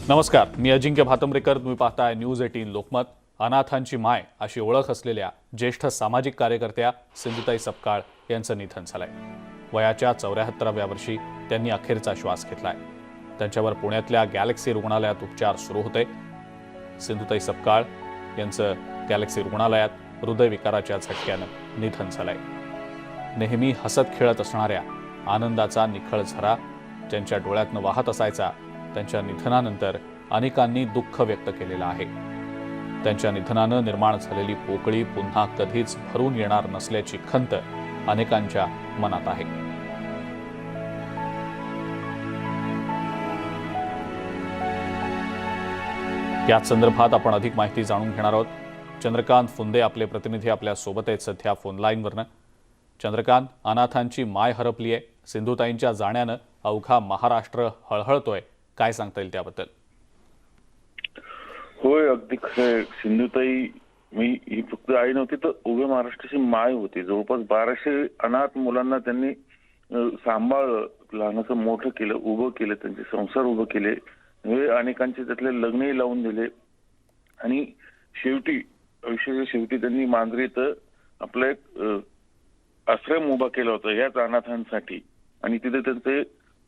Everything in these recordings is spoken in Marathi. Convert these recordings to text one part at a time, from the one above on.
नमस्कार, मी अजिंक्य भातंब्रेकर. तुम्ही पाहताय न्यूज 18 लोकमत. अनाथांची माय अशी ओळख असलेल्या ज्येष्ठ सामाजिक कार्यकर्त्या सिंधुताई सपकाळ यांचं निधन झालंय. वयाच्या 74व्या वर्षी त्यांनी अखेरचा श्वास घेतलाय. त्यांच्यावर पुण्यातल्या गॅलेक्सी रुग्णालयात उपचार सुरू होते. सिंधुताई सपकाळ यांचं गॅलेक्सी रुग्णालयात हृदयविकाराच्या झटक्यानं निधन झालंय. नेहमी हसत खेळत असणाऱ्या आनंदाचा निखळ झरा ज्यांच्या डोळ्यातनं वाहत असायचा, त्यांच्या निधनानंतर अनेकांनी दुःख व्यक्त केलेलं आहे. त्यांच्या निधनानं निर्माण झालेली पोकळी पुन्हा कधीच भरून येणार नसल्याची खंत अनेकांच्या मनात आहे. याच संदर्भात आपण अधिक माहिती जाणून घेणार आहोत. चंद्रकांत फुंदे आपले प्रतिनिधी आपल्या सोबत आहेत सध्या फोन लाईनवरनं. चंद्रकांत, अनाथांची माय हरपली आहे. सिंधुताईंच्या जाण्यानं अवघा महाराष्ट्र हळहळतोय. काय सांगता येईल त्याबद्दल? होय, अगदी खरं. सिंधुताई ही फक्त आई नव्हती तर उभ्या महाराष्ट्राची माय होती. जवळपास 1200 अनाथ मुलांना त्यांनी सांभाळलं, लहानाचं मोठं केलं, उभं केलं, त्यांचे संसार उभं केले, हे अनेकांचे त्यातले लग्नही लावून दिले. आणि शेवटी आयुष्याच्या शेवटी त्यांनी मांजरीत आपला एक आश्रम उभा केला होता याच अनाथांसाठी. आणि तिथे त्यांचे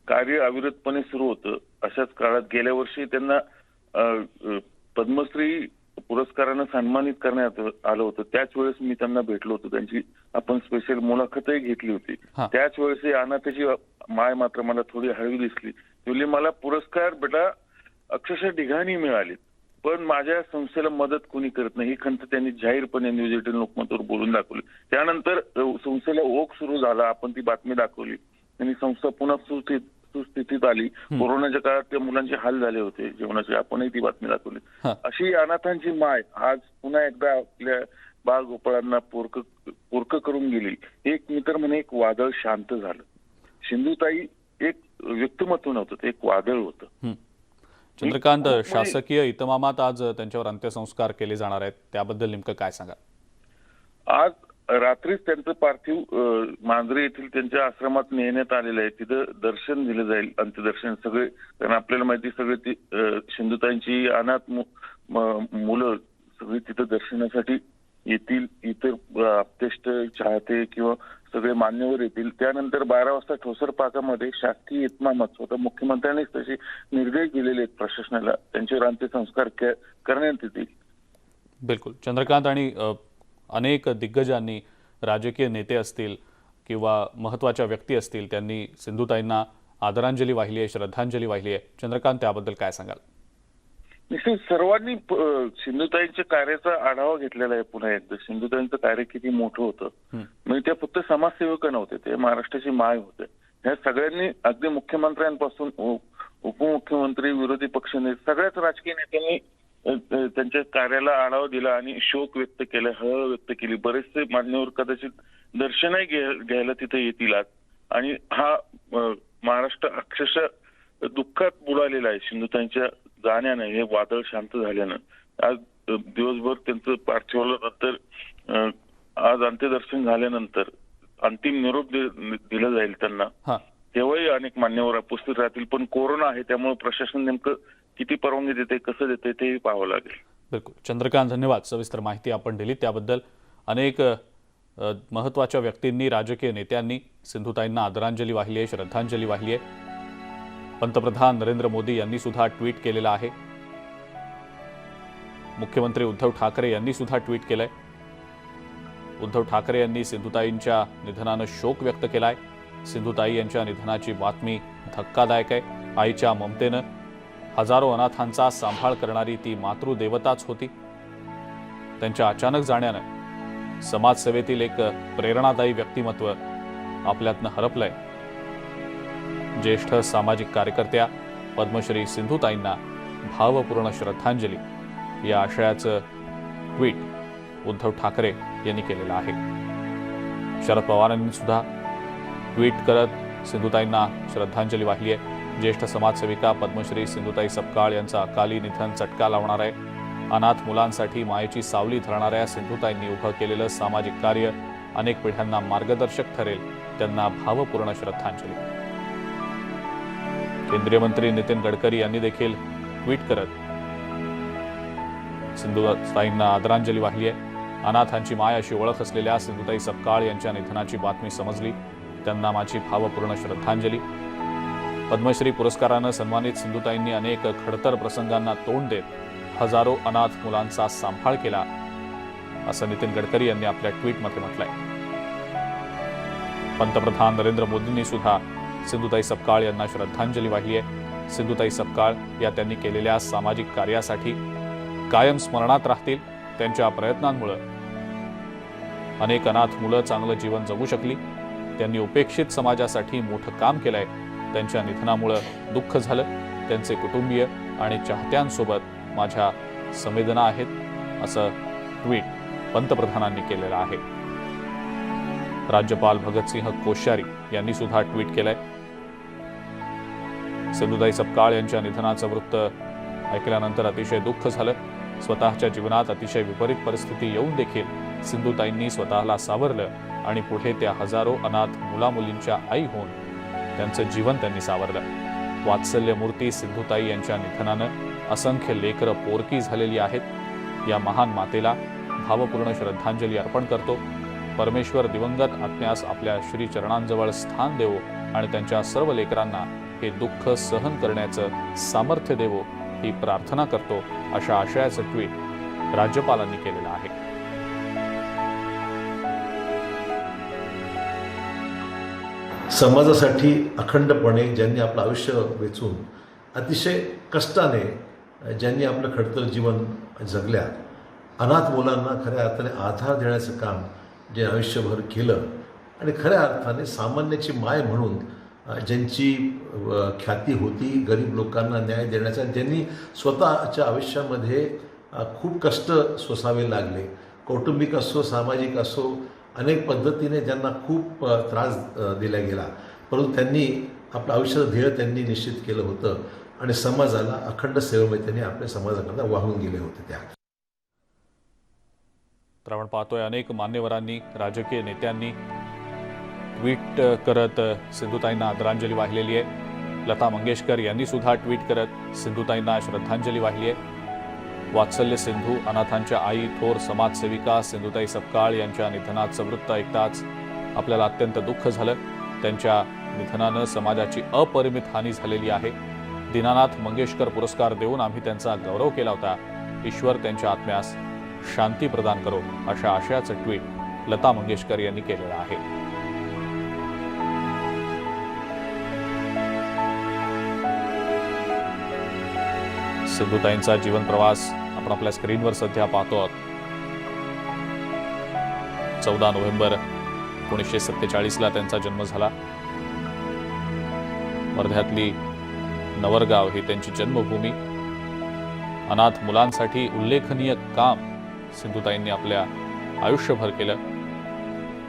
कार्य अविरतपणे सुरू होतं. अशाच काळात गेल्या वर्षी त्यांना पद्मश्री पुरस्कारानं सन्मानित करण्यात आलं होतं. त्याच वेळेस मी त्यांना भेटलो होतो. त्यांची आपण स्पेशल मुलाखतही घेतली होती. त्याच वेळेस अनाथाची माय मात्र मला थोडी हळवी दिसली. ती मला पुरस्कार बेटा अक्षरशः ढिगाणी मिळाली, पण माझ्या संस्थेला मदत कोणी करत नाही, ही खंत त्यांनी जाहीरपणे न्यूज 18 लोकमतवर बोलून दाखवली. त्यानंतर संस्थेला ओघ सुरू झाला. आपण ती बातमी दाखवली आणि संस्था पुन्हा सुस्थितीत आली. कोरोनाच्या काळात त्या मुलांचे हाल झाले होते जेवणाचे, आपणही ती बातमी दाखवली. अशी अनाथांची माय आज पुन्हा एकदा आपल्या बाळगोपाळांना पोरक करून गेली. एक मित्र म्हणे एक वादळ शांत झालं. सिंधुताई एक व्यक्तिमत्व नव्हतं, ते एक वादळ होतं. चंद्रकांत, शासकीय इतमामात आज त्यांच्यावर अंत्यसंस्कार केले जाणार आहेत, त्याबद्दल नेमकं काय सांगा? आज रात्रीच त्यांचं पार्थिव मांजरे येथील त्यांच्या आश्रमात नेण्यात आलेलं आहे. तिथं दर्शन दिलं जाईल, अंत्यदर्शन. सगळे, कारण आपल्याला माहिती सगळे ती सिंधुताईंची अनाथ मुलं सगळी तिथं दर्शनासाठी येतील. इतर आप्तेष्ट, चाहते किंवा सगळे मान्यवर येतील. त्यानंतर 12 वाजता ठोसर पाकामध्ये शासकीय इतमामात स्वतः मुख्यमंत्र्यांनीच तसे निर्देश दिलेले आहेत प्रशासनाला, त्यांच्यावर अंत्यसंस्कार करण्यात येतील. बिलकुल चंद्रकांत, आणि अनेक दिग्गजांनी, राजकीय नेते असतील किंवा महत्त्वाच्या व्यक्ती असतील, त्यांनी सिंधुताईंना आदरांजली वाहिली आहे, श्रद्धांजली वाहिली आहे. चंद्रकांत, त्याबद्दल काय सांगाल? निश्चित सर्वांनी सिंधुताईंच्या कार्याचा आढावा घेतलेला आहे. पुन्हा एकदा सिंधुताईंचं कार्य किती मोठं होतं. म्हणजे त्या फक्त समाजसेवक नव्हते, ते महाराष्ट्राची माय होते. ह्या सगळ्यांनी अगदी मुख्यमंत्र्यांपासून उपमुख्यमंत्री, विरोधी पक्षनेते, सगळ्याच राजकीय नेत्यांनी त्यांच्या कार्याला आढावा दिला आणि शोक व्यक्त केला, हळ व्यक्त केली. बरेचसे मान्यवर कदाचित दर्शनही घ्यायला तिथे येतील आज. आणि हा महाराष्ट्र अक्षरशः दुःखात बुडालेला आहे सिंधुताईंच्या जाण्यानं, हे वादळ शांत झाल्यानं. आज दिवसभर त्यांचं पार्थिवाला नंतर आज अंत्यदर्शन झाल्यानंतर अंतिम निरोप दिला जाईल त्यांना. तेव्हाही अनेक मान्यवर उपस्थित राहतील. पण कोरोना आहे त्यामुळे प्रशासन नेमकं किती परवानगी देते, कसं देते, तेही पाहावं लागेल. बिलकुल चंद्रकांत, धन्यवाद. सविस्तर माहिती आपण दिली त्याबद्दल. अनेक महत्त्वाच्या व्यक्तींनी, राजकीय नेत्यांनी सिंधुताईंना आदरांजली वाहिली आहे, श्रद्धांजली वाहिली आहे. पंतप्रधान नरेंद्र मोदी यांनी सुद्धा ट्विट केलेलं आहे. मुख्यमंत्री उद्धव ठाकरे यांनी सुद्धा ट्विट केलंय. उद्धव ठाकरे यांनी सिंधुताईंच्या निधनानं शोक व्यक्त केलाय. सिंधुताई यांच्या निधनाची बातमी धक्कादायक आहे. आईच्या ममतेनं हजारो अनाथांचा सांभाळ करणारी ती मातृदेवताच होती. त्यांच्या अचानक जाण्यानं समाजसेवेतील एक प्रेरणादायी व्यक्तिमत्व आपल्यातनं हरपलंय. ज्येष्ठ सामाजिक कार्यकर्त्या पद्मश्री सिंधुताईंना भावपूर्ण श्रद्धांजली, या आशयाचं ट्विट उद्धव ठाकरे यांनी केलेलं आहे. शरद पवारांनी सुद्धा ट्विट करत सिंधुताईंना श्रद्धांजली वाहिली आहे. ज्येष्ठ समाजसेविका पद्मश्री सिंधुताई सपकाळ यांचं अकाली निधन चटका लावणार आहे. अनाथ मुलांसाठी मायेची सावली धरणाऱ्या सिंधुताईंनी उभं केलेलं सामाजिक कार्य अनेक पिढ्यांना मार्गदर्शक ठरेल. त्यांना भावपूर्ण श्रद्धांजली. केंद्रीय मंत्री नितीन गडकरी यांनी देखील ट्विट करत सिंधुताईंना आदरांजली वाहिली आहे. अनाथांची माय अशी ओळख असलेल्या सिंधुताई सपकाळ यांच्या निधनाची बातमी समजली. त्यांना माझी भावपूर्ण श्रद्धांजली. पद्मश्री पुरस्कारानं सन्मानित सिंधुताईंनी अनेक खडतर प्रसंगांना तोंड देत हजारो अनाथ मुलांचा सांभाळ केला, असं नितीन गडकरी यांनी आपल्या ट्विटमध्ये म्हटलंय. पंतप्रधान नरेंद्र मोदींनी सुद्धा सिंधुताई सपकाळ यांना श्रद्धांजली वाहिली आहे. सिंधुताई सपकाळ या त्यांनी केलेल्या सामाजिक कार्यासाठी कायम स्मरणात राहतील. त्यांच्या प्रयत्नांमुळे अनेक अनाथ मुलं चांगलं जीवन जगू शकली. त्यांनी उपेक्षित समाजासाठी मोठं काम केलंय. त्यांच्या निधनामुळे दुःख झालं. त्यांचे कुटुंबीय आणि चाहत्यांसोबत माझ्या संवेदना आहेत, असं ट्विट पंतप्रधानांनी केलेलं आहे. राज्यपाल भगतसिंह कोश्यारी यांनी सुद्धा ट्विट केलंय. सिंधुताई सपकाळ यांच्या निधनाचं वृत्त ऐकल्यानंतर अतिशय दुःख झालं. स्वतःच्या जीवनात अतिशय विपरीत परिस्थिती येऊन देखील सिंधुताईंनी स्वतःला सावरलं आणि पुढे त्या हजारो अनाथ मुलामुलींच्या आई होऊन त्यांचं जीवन त्यांनी सावरलं. वात्सल्यमूर्ती सिंधुताई यांच्या निधनानं असंख्य लेकरं पोरकी झालेली आहेत. या महान मातेला भावपूर्ण श्रद्धांजली अर्पण करतो. परमेश्वर दिवंगत आत्म्यास आपल्या श्रीचरणांजवळ स्थान देवो आणि त्यांच्या सर्व लेकरांना हे दुःख सहन करण्याचं सामर्थ्य देवो ही प्रार्थना करतो, अशा आशयाचं ट्विट राज्यपालांनी केलेलं आहे. समाजासाठी अखंडपणे ज्यांनी आपलं आयुष्य वेचून अतिशय कष्टाने ज्यांनी आपलं खडतर जीवन जगल्या, अनाथ मुलांना खऱ्या अर्थाने आधार देण्याचं काम जे आयुष्यभर केलं आणि खऱ्या अर्थाने सामान्याची माय म्हणून ज्यांची ख्याती होती, गरीब लोकांना न्याय देण्याचा, ज्यांनी स्वतःच्या आयुष्यामध्ये खूप कष्ट सोसावे लागले, कौटुंबिक असो, सामाजिक असो, अनेक पद्धतीने ज्यांना खूप त्रास दिला गेला, परंतु त्यांनी आपलं आयुष्याचं ध्येय त्यांनी निश्चित केलं होतं आणि समाजाला अखंड सेवेमध्ये त्यांनी आपल्या समाजाकरता वाहून गेले होते. त्या तर आपण पाहतोय अनेक मान्यवरांनी, राजकीय नेत्यांनी ट्विट करत सिंधुताईंना आदरांजली वाहिलेली आहे. लता मंगेशकर यांनी सुद्धा ट्विट करत सिंधुताईंना श्रद्धांजली वाहिली आहे. वात्सल्य सिंधू, अनाथांच्या आई, थोर समाजसेविका सिंधुताई सपकाळ यांच्या निधनाचं वृत्त ऐकताच आपल्याला अत्यंत दुःख झालं. त्यांच्या निधनानं समाजाची अपरिमित हानी झालेली आहे. दीनानाथ मंगेशकर पुरस्कार देऊन आम्ही त्यांचा गौरव केला होता. ईश्वर त्यांच्या आत्म्यास शांती प्रदान करो, अशा आशयाचं ट्विट लता मंगेशकर यांनी केलेलं आहे. सिंधुताईंचा जीवन प्रवास आपण आपल्या स्क्रीनवर सध्या पाहतो आहोत. 14 नोव्हेंबर 1947ला त्यांचा जन्म झाला. वर्ध्यातली नवरगाव ही त्यांची जन्मभूमी. अनाथ मुलांसाठी उल्लेखनीय काम सिंधुताईंनी आपल्या आयुष्यभर केलं.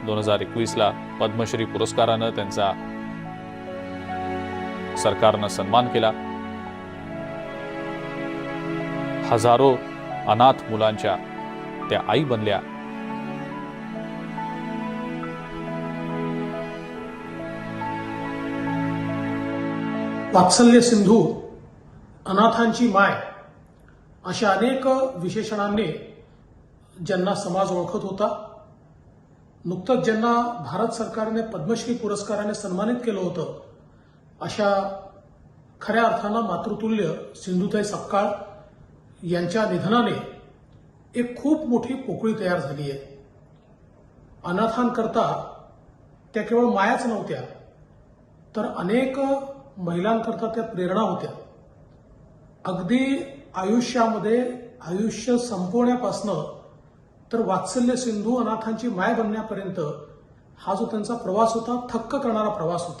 2021ला पद्मश्री पुरस्कारानं त्यांचा सरकारनं सन्मान केला. हजारो अनाथ मुलांच्या त्या आई बनल्या. वात्सल्य सिंधू, अनाथांची माय अशा अनेक विशेषणांनी ज्यांना समाज ओळखत होता. नुकतंच ज्यांना भारत सरकारने पद्मश्री पुरस्काराने सन्मानित केलं होतं, अशा खऱ्या अर्थानं मातृतुल्य सिंधुताई सपकाळ यांच्या निधनाने एक खूप मोठी पोकळी तयार झाली आहे. अनाथांकरता त्या केवळ मायाच नव्हत्या, तर अनेक महिलांकरता त्या प्रेरणा होत्या. अगदी आयुष्यामध्ये आयुष्य संपवण्यापासनं तर वात्सल्य सिंधू, अनाथांची माय बनण्यापर्यंत हा जो त्यांचा प्रवास होता, थक्क करणारा प्रवास होता.